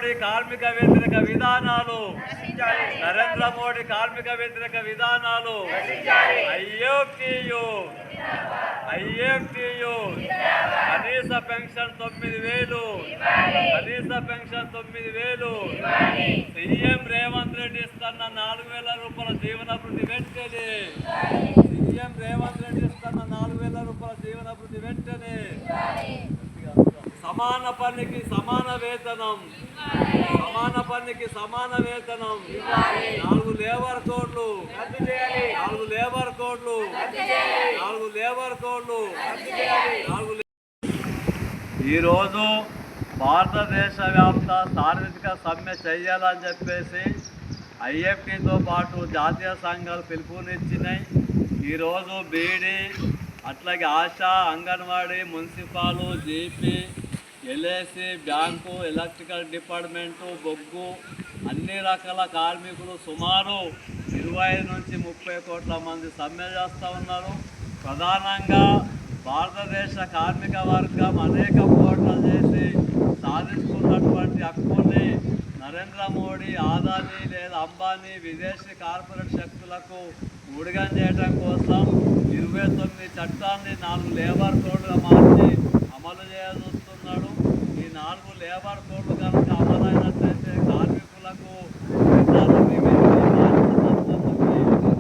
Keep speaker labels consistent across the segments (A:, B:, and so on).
A: మోడీ కార్మిక వ్యతిరేక విధానాలు, నరేంద్ర మోడీ కార్మిక వ్యతిరేక విధానాలు, ఐఎఫ్టియు కనీస పెన్షన్ 9,000, కనీస పెన్షన్ 9,000, సీఎం రేవంత్ రెడ్డి ఇస్తున్న 4,000 రూపాయల జీవనభృతి వెంటనే, సీఎం రేవంత్ రెడ్డి ఇస్తున్న 4,000 రూపాయల జీవనభృతి వెంటనే, సమాన పనికి సమాన వేతనం, సమాన పనికి సమాన వేతనం, 4 లేబర్ కోడ్లు, 4 లేబర్ కోడ్లు, 4 లేబర్ కోడ్లు. ఈరోజు భారతదేశ వ్యాప్త సార్వత్రిక సమ్మె చేయాలని చెప్పేసి ఐఎఫ్టీతో పాటు జాతీయ సంఘాలు పిలుపునిచ్చినాయి. ఈరోజు బీడీ, అట్లాగే Asha, Anganwadi, municipal, GP, LIC, bank, electrical department, బొగ్గు, అన్ని రకాల కార్మికులు సుమారు 25 నుంచి 30 కోట్ల మంది సమ్మె చేస్తూ ఉన్నారు. ప్రధానంగా భారతదేశ కార్మిక వర్గం అనేక పోరాటాలు చేసి సాధించుకున్నటువంటి హక్కుల్ని నరేంద్ర మోడీ, ఆదానీ లేదా అంబానీ విదేశీ కార్పొరేట్ శక్తులకు ఊడిగం చేయడం కోసం 29 చట్టాన్ని 4 లేబర్ కోడ్లుగా మార్చి అమలు చేస్తున్నాడు. ఈ 4 లేబర్ కోడ్లు కనుక అమలైనట్లయితే కార్మికులకు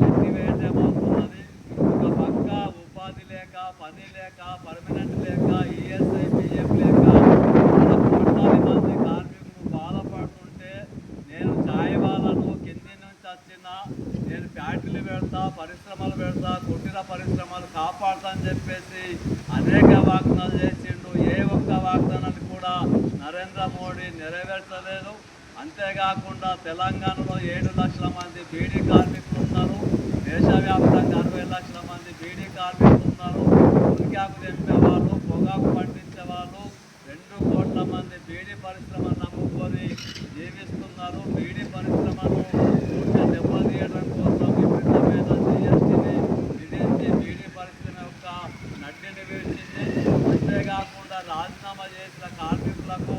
A: ఎత్తివేయటమవుతున్నది. ఒక పక్క ఉపాధి లేక, పని లేక, పర్మనెంట్ లేక, ఈఎస్ఐ, పిఎఫ్ లేక 1,00,00,000 మంది కార్మికులు బాధపడుతుంటే, నేను ఛాయ్ వాళ్ళను కింది నుంచి వచ్చిన నేను ఫ్యాక్టరీలు పెడతా, పరిశ్రమలు పెడతా, కుటీర పరిశ్రమలు కాపాడుతా అని చెప్పేసి అనేక వాగ్దానాలు చేసిండు. ఏ ఒక్క వాగ్దానాన్ని కూడా నరేంద్ర మోడీ నెరవేర్చలేదు. అంతేకాకుండా తెలంగాణలో 7 లక్షల మంది బీడీ కార్మికులు ఉన్నారు. దేశవ్యాప్తంగా 60 లక్షల మంది బీడీ కార్మికులు ఉన్నారు. ఉరికాకు తెంపేవాళ్ళు, పొగాకు పండించేవాళ్ళు, 2 కోట్ల మంది బీడీ పరిశ్రమను నమ్ముకొని జీవిస్తున్నారు. బీడీ పరిశ్రమను పూర్తిగా దెబ్బతీయడం కోసం విపరీతమైన జీఎస్టీని విధించి బీడీ పరిశ్రమ యొక్క నడ్డిని వీడ్చింది. అంతేకాకుండా రాజీనామా చేసిన కార్మికులకు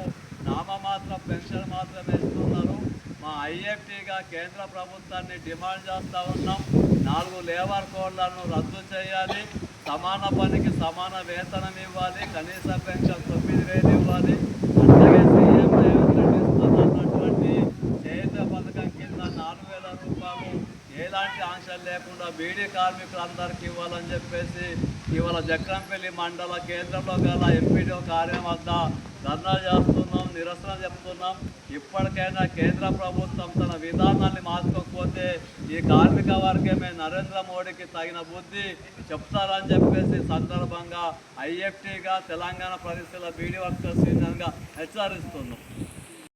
A: నామమాత్ర పెన్షన్ మాత్రమే ఇస్తున్నారు. మా ఐఎఫ్టీగా కేంద్ర ప్రభుత్వాన్ని డిమాండ్ చేస్తూ ఉన్నాం. 4 లేబర్ కోడ్లను రద్దు చేయాలి, సమాన పనికి సమాన వేతనం ఇవ్వాలి, కనీస పెన్షన్ 9,000 ఇవ్వాలి. అట్లాగే సీఎం రేవంత్ రెడ్డి ఇస్తున్నటువంటి చేయుత పథకం కింద 4,000 రూపాయలు ఎలాంటి ఆంక్షలు లేకుండా బీడీ కార్మికులందరికీ ఇవ్వాలని చెప్పేసి ఇవాళ జక్రంపల్లి మండల కేంద్రంలో గల ఎంపీడీఓ కార్యం వద్ద ధర్నా చేస్తున్నాం, నిరసన చెప్తున్నాం. ఇప్పటికైనా కేంద్ర ప్రభుత్వం తన విధానాన్ని మార్చుకోకపోతే ఈ కార్మిక వర్గమే నరేంద్ర మోడీకి తగిన బుద్ధి చెప్తారని చెప్పేసి సందర్భంగా ఐఎఫ్టీగా తెలంగాణ ప్రదేశాల బీడీ వర్కర్స్ యూనియన్గా హెచ్చరిస్తున్నాం.